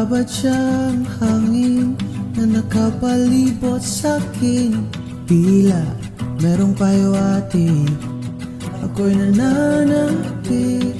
Babad siyang hangin na nakapalibot sa'kin. Tila merong pahiwatig, ako'y nananapik.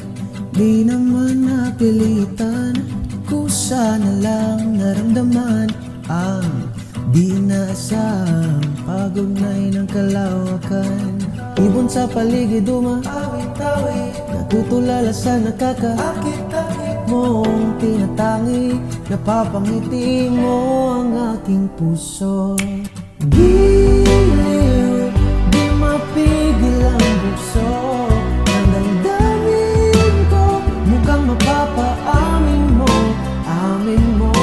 Di naman napilitan, kusa na lang naramdaman ang di inaasahang pag-ugnay ng kalawakan. Ibon sa paligid umawit-awit, natutulala sa nakakaakit-akit mong tinatangi. Napapangiti mo ang aking puso. Giliw, di mapigil ang bukso ng damdamin ko. Mukhang mapapaamin mo, amin mo.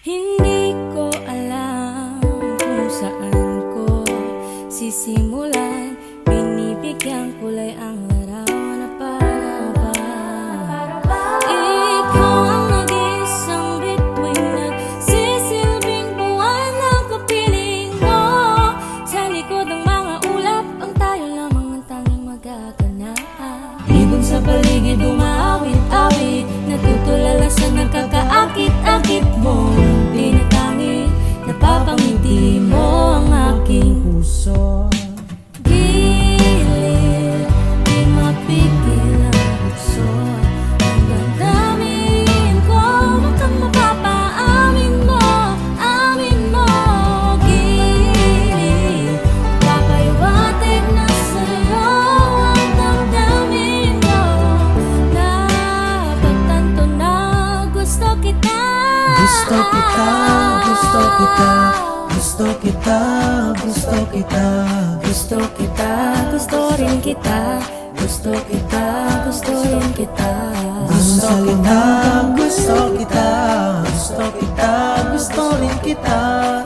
Hindi ko alam kung saan ko sisimulan. Binibigyan kulay ang larawan na para ba ikaw ang nag-isang bituin, nagsisilbing buwan ng kapiling mo. Sa likod ng mga ulap, ang tayo lamang ang tanging magaganap. Ibon sa paligid umawit-awit, natutulala sa nakakaakit-akit mo. Tinatangi, napapangiti mo ang aking puso. Gilid, di mapigil ang bukso ang damdamin ko. Mukhang mapapaamin mo, amin mo. Gilid, papahiwatig na sa'yo ang damdamin ko. Napagtanto na gusto kita. Gusto kita, gusto kita, gusto kita, gusto kita, Gusto kita, gusto rin kita. Gusto kita, gusto rin kita. gusto kita, gusto kita, gusto kita, gusto rin kita.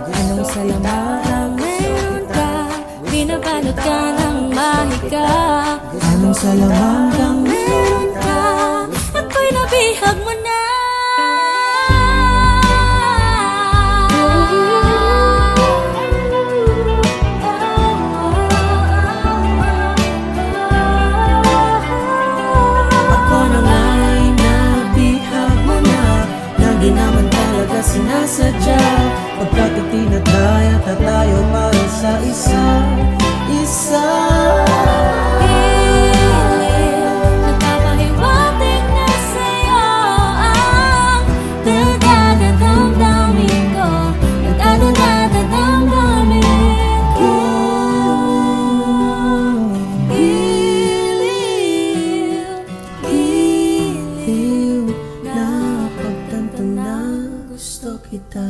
Anong salamat ang meron ka? Binabalot ka ng mahika. Anong salamang kang Meron ka, ako'y nabihag mo na. Di naman talaga sinasadya, pagkat itinataya tayo para sa isa. Gilid, nagpapahiwatig na sa'yo ang dadadadamdamin ko. Dadadadamdamin ko. Gilid, gilid, Napagtanto na gusto kita.